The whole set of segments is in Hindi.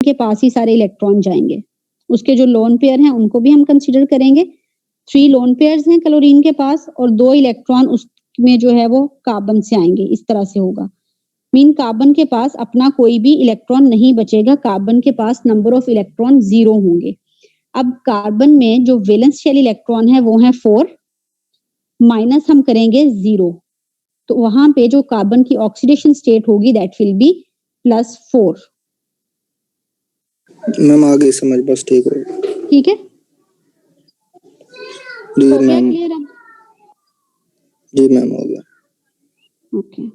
के पास ही सारे इलेक्ट्रॉन जाएंगे। उसके जो लोन पेयर हैं उनको भी हम कंसीडर करेंगे। 3 लोन पेयर्स हैं क्लोरीन के पास और 2 इलेक्ट्रॉन उसमें जो है वो कार्बन से आएंगे। इस तरह से होगा। मीन कार्बन के पास अपना कोई भी इलेक्ट्रॉन नहीं बचेगा। कार्बन के पास नंबर ऑफ इलेक्ट्रॉन 0 होंगे। अब कार्बन में जो वैलेंस शेल इलेक्ट्रॉन है वो है 4 माइनस हम करेंगे 0, तो वहां पे जो कार्बन की ऑक्सीडेशन स्टेट होगी दैट विल बी +4। मैम आगे समझ बस ठीक है। ठीक है जी हो गया मैम। क्लियर है? जी मैम हो गया। ओके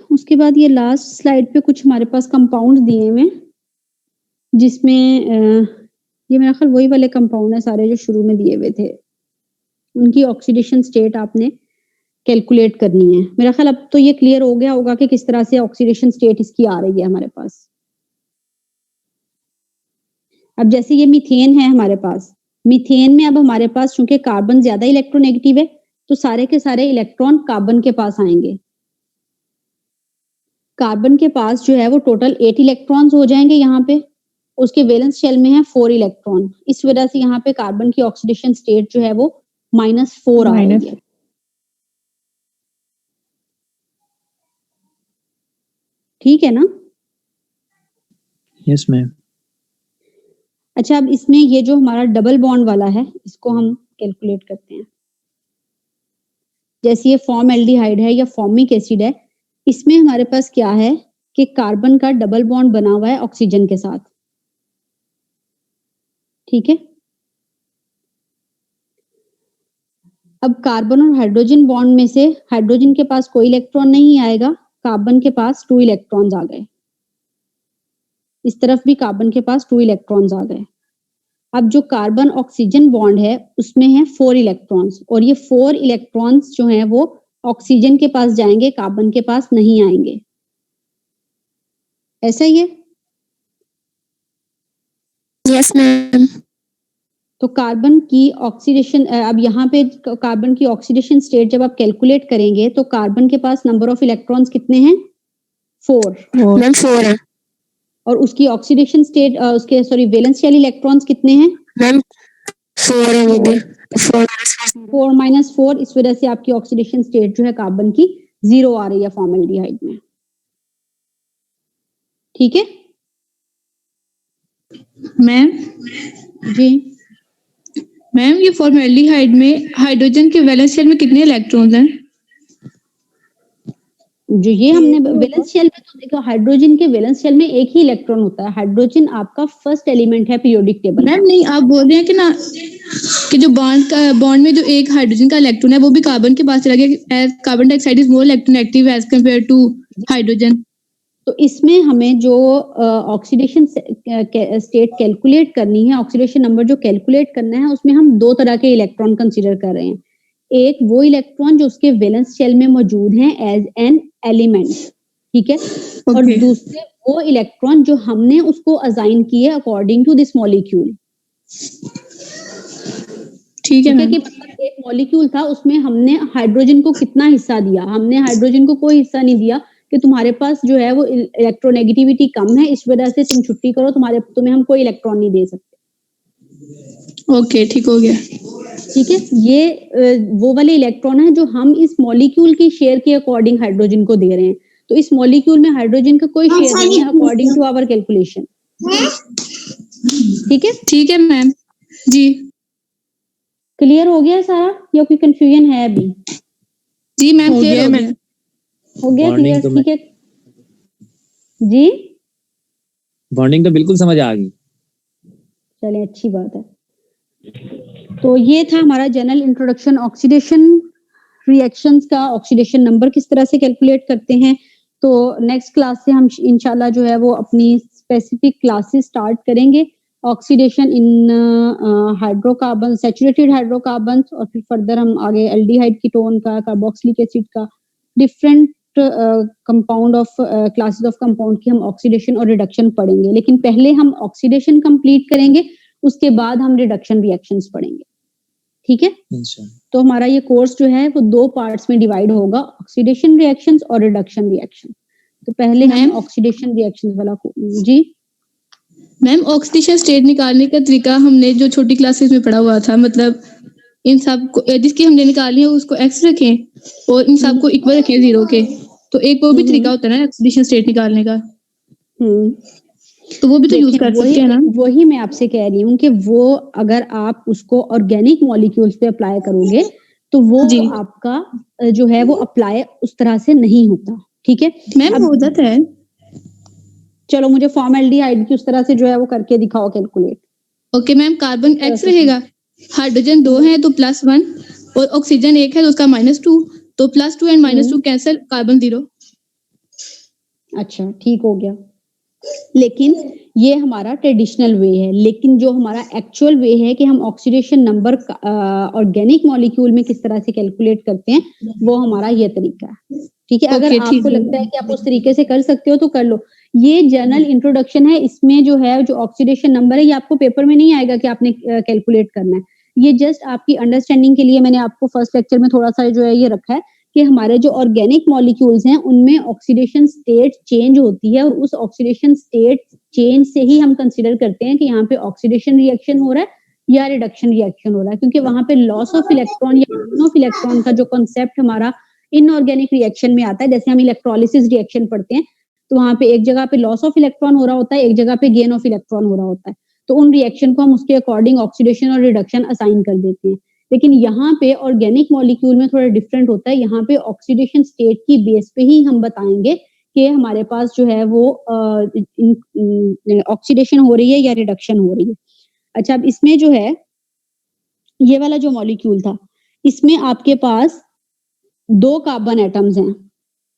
उसके बाद ये लास्ट स्लाइड पे कुछ हमारे पास कंपाउंड्स दिए हुए जिसमें ये मेरा ख्याल वही वाले कंपाउंड है सारे जो शुरू में दिए हुए थे। उनकी ऑक्सीडेशन स्टेट आपने कैलकुलेट करनी है। मेरा ख्याल अब तो ये क्लियर हो गया होगा कि किस तरह से ऑक्सीडेशन स्टेट इसकी आ रही है हमारे पास। अब जैसे ये मीथेन है हमारे पास, मीथेन में अब हमारे पास चूंकि कार्बन ज्यादा इलेक्ट्रोनेगेटिव है तो सारे के सारे इलेक्ट्रॉन कार्बन के पास आएंगे। कार्बन के पास जो है वो टोटल 8 इलेक्ट्रॉन्स हो जाएंगे यहाँ पे। उसके वैलेंस शेल में है 4 इलेक्ट्रॉन। इस वजह से यहाँ पे कार्बन की ऑक्सीडेशन स्टेट जो है वो -4 आ रही है। ठीक है ना? Yes ma'am. अच्छा अब इसमें ये जो हमारा डबल बॉन्ड वाला है इसको हम कैलकुलेट करते हैं। जैसे ये फॉर्मएल्डिहाइड है या फॉर्मिक एसिड है, इसमें हमारे पास क्या है कि कार्बन का डबल बॉन्ड बना हुआ है ऑक्सीजन के साथ। ठीक है, अब कार्बन और हाइड्रोजन बॉन्ड में से हाइड्रोजन के पास कोई इलेक्ट्रॉन नहीं आएगा, कार्बन के पास 2 इलेक्ट्रॉन्स आ गए। इस तरफ भी कार्बन के पास 2 इलेक्ट्रॉन्स आ गए। अब जो कार्बन ऑक्सीजन बॉन्ड है उसमें है 4 इलेक्ट्रॉन्स और ये 4 इलेक्ट्रॉन्स जो हैं वो ऑक्सीजन के पास जाएंगे, कार्बन के पास नहीं आएंगे। ऐसा ही है? Yes ma'am. तो कार्बन की ऑक्सीडेशन अब यहाँ पे कार्बन की ऑक्सीडेशन स्टेट जब आप कैलकुलेट करेंगे तो कार्बन के पास नंबर ऑफ इलेक्ट्रॉन्स कितने हैं? 4। मैम 4 है। और उसकी ऑक्सीडेशन स्टेट उसके सॉरी वैलेंस शेल इलेक्ट्रॉन्स कितने हैं? मैम 4 है वो भी। 4 - 4 इस वजह से आपकी ऑक्सीडेशन स्टेट जो है कार्बन की 0 आ रही है फॉर्मएल्डिहाइड में। ठीक है मैम? जी मैम ये फॉर्मएल्डिहाइड में हाइड्रोजन के वैलेंस शेल में कितने इलेक्ट्रॉन्स हैं? जो ये हमने वैलेंस शेल में तो देखो हाइड्रोजन के वैलेंस शेल में एक ही इलेक्ट्रॉन होता है। हाइड्रोजन आपका फर्स्ट एलिमेंट है पीरियोडिक टेबल। मैम नहीं, आप बोल रहे हैं कि ना कि जो बॉन्ड में जो एक हाइड्रोजन का इलेक्ट्रॉन है वो भी कार्बन के पास चला गया, as carbon dioxide is more electronegative as compared to hydrogen. तो इसमें हमें जो ऑक्सीडेशन स्टेट कैलकुलेट करनी है, ऑक्सीडेशन नंबर जो कैलकुलेट करना है, उसमें हम 2 तरह के इलेक्ट्रॉन कंसीडर कर रहे हैं। एक वो इलेक्ट्रॉन जो उसके वैलेंस शेल में मौजूद हैं एज एन एलिमेंट, ठीक है, और दूसरे वो इलेक्ट्रॉन जो हमने उसको असाइन किए अकॉर्डिंग टू दिस मॉलिक्यूल। ठीक है कि मतलब एक मॉलिक्यूल था उसमें हमने हाइड्रोजन को कितना हिस्सा दिया, हमने हाइड्रोजन को कोई हिस्सा नहीं दिया कि तुम्हारे पास जो है वो इलेक्ट्रोनेगेटिविटी कम है इस वजह से तुम छुट्टी करो, तुम्हें हम कोई इलेक्ट्रॉन नहीं दे सकते। ओके ठीक हो गया। ठीक है, ये वो वाले इलेक्ट्रॉन है जो हम इस मॉलिक्यूल की शेयर के अकॉर्डिंग हाइड्रोजन को दे रहे हैं। तो इस मॉलिक्यूल में हाइड्रोजन का कोई शेयर नहीं है अकॉर्डिंग टू आवर कैलकुलेशन। ठीक है मैम। जी क्लियर हो गया सारा या कोई कंफ्यूजन है अभी? जी मैम क्लियर हो गया क्लियर। ठीक है जी, बॉन्डिंग तो बिल्कुल समझ आ गई। चलिए अच्छी बात है। तो ये था हमारा जनरल इंट्रोडक्शन ऑक्सीडेशन रिएक्शंस का। ऑक्सीडेशन नंबर किस तरह से कैलकुलेट करते हैं, तो नेक्स्ट क्लास से हम इंशाल्लाह जो है वो अपनी स्पेसिफिक क्लासेस स्टार्ट करेंगे। ऑक्सीडेशन इन हाइड्रोकार्बन, सैचुरेटेड हाइड्रोकार्बन, और फिर फर्दर हम आगे एल्डिहाइड कीटोन का, कार्बोक्सिलिक एसिड का, different compound of classes of compound की हम ऑक्सीडेशन और रिडक्शन पढ़ेंगे। लेकिन पहले हम ऑक्सीडेशन कंप्लीट करेंगे, उसके बाद हम रिडक्शन रिएक्शंस पढ़ेंगे। ठीक है। अच्छा तो हमारा ये कोर्स जो है वो 2 पार्ट्स में डिवाइड होगा, ऑक्सीडेशन रिएक्शंस और रिडक्शन रिएक्शन। तो पहले हम मैम? ऑक्सीडेशन रिएक्शंस वाला जी मैम ऑक्सीडेशन स्टेट निकालने का तरीका हमने जो छोटी क्लासेस में पढ़ा हुआ था, मतलब इन सब को जिसकी हमने निकाली है उसको एक्स रखें और इन सब को इक्वल रखें 0 के, तो एक वो भी तरीका होता है ना ऑक्सीडेशन स्टेट निकालने का, तो वो भी तो यूज देखिए, कर सकते हैं ना। वही मैं आपसे कह रही हूँ कि वो अगर आप उसको ऑर्गेनिक मॉलिक्यूल्स पे अप्लाई करोगे तो वो जी। आपका जो है वो अप्लाई उस तरह से नहीं होता, ठीक है। मैम हो जाता है। चलो मुझे फॉर्मेल्डिहाइड की उस तरह से जो है वो करके दिखाओ calculate. Okay ma'am, carbon x रहेगा, हाइड्रोजन 2 है तो +1 और ऑक्सीजन 1 है तो उसका -2, तो +2 एंड -2 कैंसिल, कार्बन 0। अच्छा ठीक हो गया, लेकिन ये हमारा ट्रेडिशनल वे है, लेकिन जो हमारा एक्चुअल वे है कि हम ऑक्सीडेशन नंबर ऑर्गेनिक मॉलिक्यूल में किस तरह से कैलकुलेट करते हैं वो हमारा ये तरीका है, ठीक है। अगर Okay, ठीक आपको है। लगता है कि आप उस तरीके से कर सकते हो तो कर लो। ये जनरल इंट्रोडक्शन है, इसमें जो है जो ऑक्सीडेशन नंबर है ये आपको पेपर में नहीं आएगा कि आपने कैलकुलेट करना है, ये जस्ट आपकी अंडरस्टैंडिंग के लिए मैंने आपको फर्स्ट लेक्चर में थोड़ा सा जो है ये रखा है कि हमारे जो ऑर्गेनिक मॉलिक्यूल्स हैं उनमें ऑक्सीडेशन स्टेट चेंज होती है और उस ऑक्सीडेशन स्टेट चेंज से ही हम कंसीडर करते हैं कि यहाँ पे ऑक्सीडेशन रिएक्शन हो रहा है या रिडक्शन रिएक्शन हो रहा है, क्योंकि वहां पे लॉस ऑफ इलेक्ट्रॉन या गेन ऑफ इलेक्ट्रॉन का जो कॉन्सेप्ट हमारा इनऑर्गेनिक रिएक्शन में आता है, जैसे हम इलेक्ट्रोलिसिस रिएक्शन पढ़ते हैं तो वहां पे एक जगह पे लॉस ऑफ इलेक्ट्रॉन हो रहा होता है, एक जगह पे गेन ऑफ इलेक्ट्रॉन हो रहा होता है, तो उन रिएक्शन को हम उसके अकॉर्डिंग ऑक्सीडेशन और रिडक्शन असाइन कर देते हैं। लेकिन यहाँ पे ऑर्गेनिक मॉलिक्यूल में थोड़ा डिफरेंट होता है, यहाँ पे ऑक्सीडेशन स्टेट की बेस पे ही हम बताएंगे कि हमारे पास जो है वो ऑक्सीडेशन हो रही है या रिडक्शन हो रही है। अच्छा, अब इसमें जो है ये वाला जो मॉलिक्यूल था इसमें आपके पास 2 कार्बन एटम्स हैं,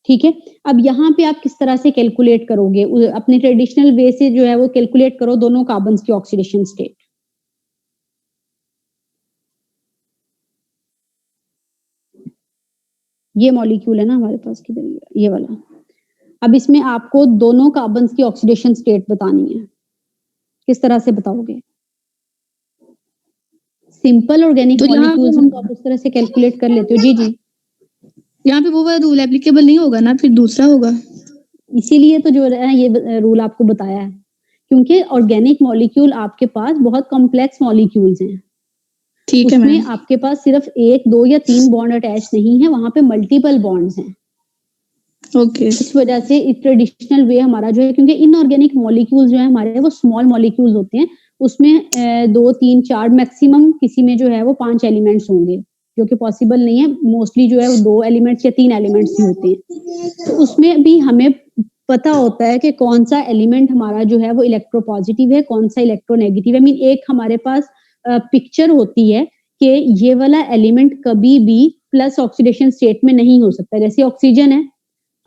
ठीक है। अब यहाँ पे आप किस तरह से कैलकुलेट करोगे, अपने ट्रेडिशनल वे से जो है वो कैलकुलेट करो दोनों कार्बन्स की ऑक्सीडेशन स्टेट। ये मॉलिक्यूल है ना हमारे पास, किधर ये वाला। अब इसमें आपको दोनों कार्बन्स की ऑक्सीडेशन स्टेट बतानी है, किस तरह से बताओगे? सिंपल ऑर्गेनिक तो यहाँ मॉलिक्यूल्स हैं तो आप उस तरह से कैलकुलेट कर लेते हो। जी जी, यहाँ पे वो वाला रूल एप्लीकेबल नहीं होगा ना, फिर दूसरा होगा। इसीलिए तो जो है ये रूल आपको बताया है, क्योंकि ऑर्गेनिक मॉलिक्यूल आपके पास बहुत कॉम्प्लेक्स मॉलिक्यूल्स हैं, ठीक है उसमें मैम। आपके पास सिर्फ 1, 2 या 3 बॉन्ड अटैच नहीं है, वहां पे मल्टीपल बॉन्ड्स हैं। ओके इस वजह से ट्रेडिशनल वे हमारा जो है, क्योंकि इनऑर्गेनिक मॉलिक्यूल्स जो है हमारे वो स्मॉल मॉलिक्यूल्स होते हैं, उसमें 2, 3, 4 मैक्सिमम किसी में जो है वो 5 एलिमेंट्स होंगे, जो कि पॉसिबल नहीं है। मोस्टली जो है वो 2 एलिमेंट्स या 3 एलिमेंट्स ही होते हैं। तो उसमें भी हमें पता होता है कि कौन सा एलिमेंट हमारा जो है वो इलेक्ट्रोपॉजिटिव है, कौन सा इलेक्ट्रोनेगेटिव है। मीन एक हमारे पास पिक्चर होती है कि ये वाला एलिमेंट कभी भी प्लस ऑक्सीडेशन स्टेट में नहीं हो सकता। जैसे ऑक्सीजन है,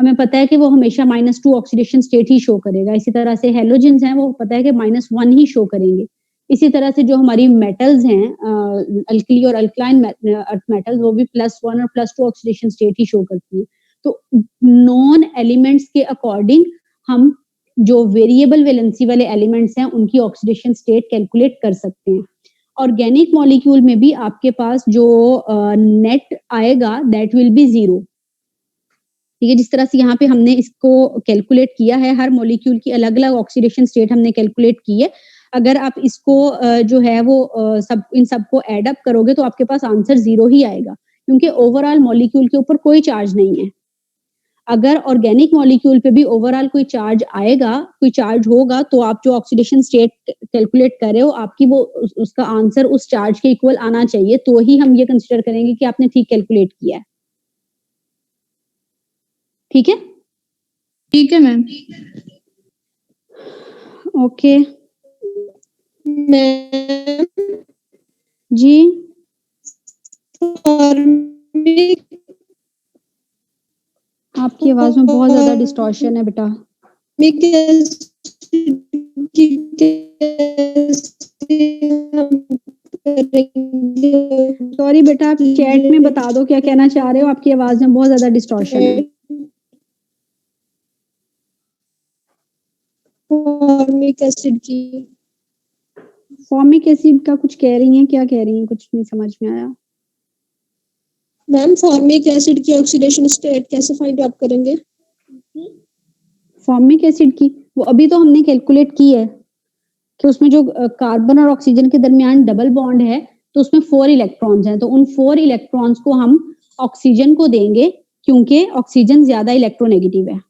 हमें पता है कि वो हमेशा -2 ऑक्सीडेशन स्टेट ही शो करेगा। इसी तरह से हैलोजेंस हैं, वो पता है कि -1 ही शो करेंगे। इसी तरह से जो हमारी मेटल्स हैं, अल्कली और अल्कलाइन अर्थ मेटल्स, वो भी +1 और +2 ऑक्सीडेशन स्टेट ही शो करती है। तो नॉन एलिमेंट्स के अकॉर्डिंग हम जो वेरिएबल वैलेंसी वाले एलिमेंट्स हैं उनकी ऑक्सीडेशन स्टेट कैलकुलेट कर सकते हैं। ऑर्गेनिक मॉलिक्यूल में भी आपके पास जो नेट आएगा दैट विल बी 0, ठीक है। जिस तरह से यहाँ पे हमने इसको कैलकुलेट किया है, हर मॉलिक्यूल की अलग-अलग ऑक्सीडेशन स्टेट हमने कैलकुलेट की है। अगर आप इसको जो है वो सब इन सबको ऐड अप करोगे तो आपके पास आंसर 0 ही आएगा, क्योंकि ओवरऑल मॉलिक्यूल के ऊपर कोई चार्ज नहीं है। अगर ऑर्गेनिक मॉलिक्यूल पे भी ओवरऑल कोई चार्ज आएगा, कोई चार्ज होगा, तो आप जो ऑक्सीडेशन स्टेट कैलकुलेट कर रहे हो, आपकी वो उसका आंसर उस चार्ज के इक्वल आना चाहिए, तो ही हम ये कंसीडर करेंगे कि आपने ठीक कैलकुलेट किया है। ठीक है? ठीक है मैम। ओके मैम जी, आपकी आवाज में बहुत ज्यादा डिस्टॉर्शन है बेटा। सॉरी बेटा, आप चैट में बता दो क्या कहना चाह रहे हो, आपकी आवाज में बहुत ज्यादा डिस्टॉर्शन है। फॉर्मिक एसिड की फॉर्मिक एसिड का कुछ कह रही हैं, क्या कह रही हैं, कुछ नहीं समझ में आया। मैम फॉर्मिक एसिड की ऑक्सीडेशन स्टेट कैसे फाइंड आउट करेंगे? फॉर्मिक एसिड की वो अभी तो हमने कैलकुलेट की है कि उसमें जो कार्बन और ऑक्सीजन के दरमियान डबल बॉन्ड है तो उसमें 4 इलेक्ट्रॉन्स हैं, तो उन 4 इलेक्ट्रॉन्स को हम ऑक्सीजन को देंगे क्योंकि ऑक्सीजन ज्यादा इलेक्ट्रोनेगेटिव है।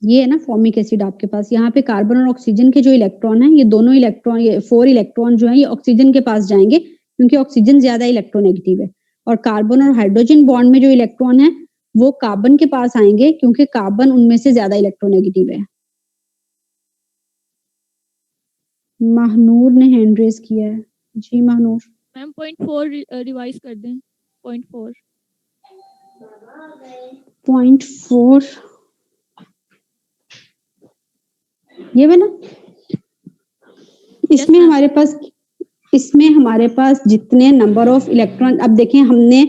ये है ना फॉर्मिक एसिड आपके पास, यहाँ पे कार्बन और ऑक्सीजन के जो इलेक्ट्रॉन हैं, ये दोनों इलेक्ट्रॉन, ये 4 इलेक्ट्रॉन जो है ये ऑक्सीजन के पास जाएंगे क्योंकि ऑक्सीजन ज्यादा इलेक्ट्रोनेगेटिव है, और कार्बन और हाइड्रोजन बॉन्ड में जो इलेक्ट्रॉन है वो कार्बन के पास आएंगे क्योंकि कार्बन उनमें से ज्यादा इलेक्ट्रोनेगेटिव है। महनूर ने हैंड रेज किया है। जी महनूर। मैम 0.4 रिवाइज कर दें। 0.4 0.4 ये वाला, इसमें ma'am. हमारे पास जितने नंबर ऑफ इलेक्ट्रॉन, अब देखें हमने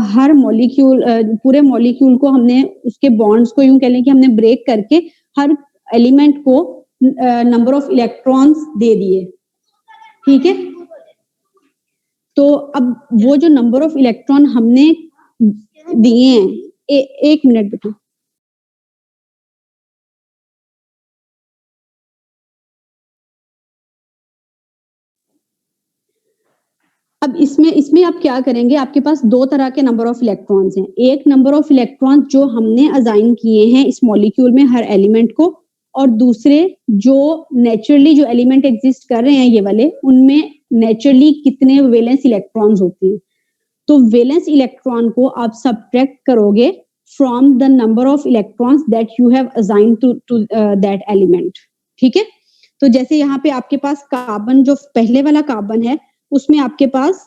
हर मॉलिक्यूल, पूरे मॉलिक्यूल को हमने उसके बॉन्ड्स को यूं कह लें कि हमने ब्रेक करके हर एलिमेंट को नंबर ऑफ इलेक्ट्रॉन्स दे दिए, ठीक है। तो अब वो जो नंबर ऑफ इलेक्ट्रॉन हमने दिए हैं, एक मिनट बेटा, अब इसमें आप क्या करेंगे, आपके पास दो तरह के नंबर ऑफ इलेक्ट्रॉन्स हैं। एक नंबर ऑफ इलेक्ट्रॉन्स जो हमने असाइन किए हैं इस मॉलिक्यूल में हर एलिमेंट को, और दूसरे जो नेचुरली जो एलिमेंट एग्जिस्ट कर रहे हैं ये वाले, उनमें नेचुरली कितने वैलेंस इलेक्ट्रॉन्स होते हैं। तो वैलेंस इलेक्ट्रॉन को आप सब्ट्रैक्ट करोगे from the number of electrons that you have assigned to that element, ठीक है। तो जैसे यहाँ पे आपके पास कार्बन, जो पहले वाला कार्बन है उसमें आपके पास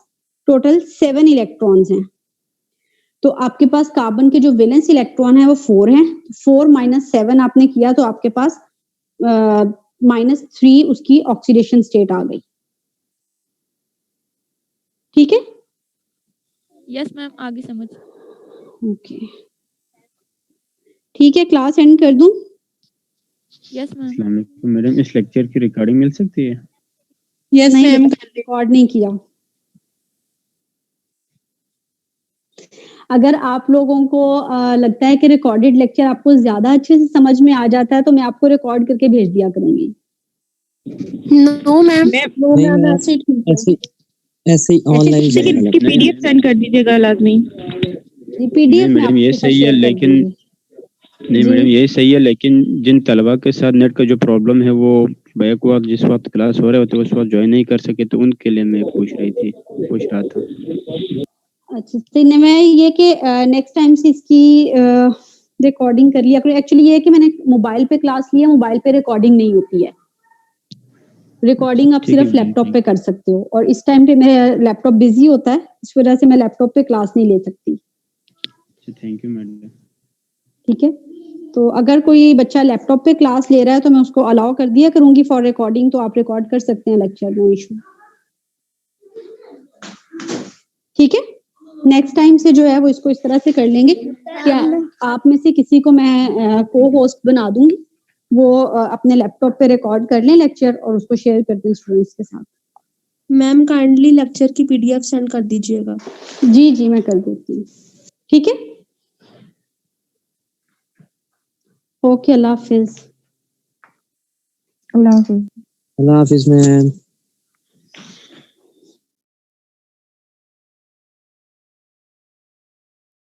टोटल 7 इलेक्ट्रॉन्स हैं, तो आपके पास कार्बन के जो वैलेंस इलेक्ट्रॉन है वो 4 हैं। 4 - 7 आपने किया तो आपके पास -3 उसकी ऑक्सीडेशन स्टेट आ गई, ठीक है। यस मैम, आगे समझ। ओके ठीक है, क्लास एंड कर दूं? Yes ma'am. अस्सलाम वालेकुम मैडम, इस लेक्चर की रिकॉर्डिंग मिल सकती है? यस मैम, रिकॉर्ड नहीं किया। अगर आप लोगों को लगता है कि रिकॉर्डेड लेक्चर आपको ज्यादा अच्छे से समझ में आ जाता है तो मैं आपको रिकॉर्ड करके भेज दिया करूंगी। नो मैम, ऐसे ही ऑनलाइन पीडीएफ सेंड कर दीजिएगा लाजमी। पीडीएफ मैडम ये सही है, लेकिन नहीं मैडम ये सही है, लेकिन जिन तलबा के साथ नेट का जो प्रॉब्लम है वो बैक वक्त जिस वक्त क्लास हो रहे होते उस वक्त ज्वाइन नहीं कर सके, तो उनके लिए मैं पूछ रहा था। अच्छा, तो मैं ये कि नेक्स्ट टाइम से इसकी रिकॉर्डिंग कर लिया करो। एक्चुअली ये है कि मैंने मोबाइल पे क्लास लिया, मोबाइल पे रिकॉर्डिंग नहीं होती है। रिकॉर्डिंग आप सिर्फ लैपटॉप पे कर सकते हो, और इस टाइम पे मेरा लैपटॉप बिजी होता है, इस वजह से मैं लैपटॉप पे क्लास नहीं ले सकती। Thank you madam. ठीक है, तो अगर कोई बच्चा लैपटॉप पे क्लास ले रहा है तो मैं उसको अलाउ कर दिया करूंगी फॉर रिकॉर्डिंग, तो आप रिकॉर्ड कर सकते हैं लेक्चर, नो इशू। ठीक है, नेक्स्ट टाइम से जो है वो इसको इस तरह से कर लेंगे। क्या आप में से किसी को मैं को होस्ट बना दूंगी, वो अपने लैपटॉप पे रिकॉर्ड कर लें लेक्चर और उसको शेयर कर दें स्टूडेंट्स के साथ। मैम काइंडली लेक्चर की पीडीएफ सेंड कर दीजिएगा। जी जी मैं कर देती हूँ, ठीक है। ओके, अल्लाह हाफिज। अल्लाह हाफिज मैम।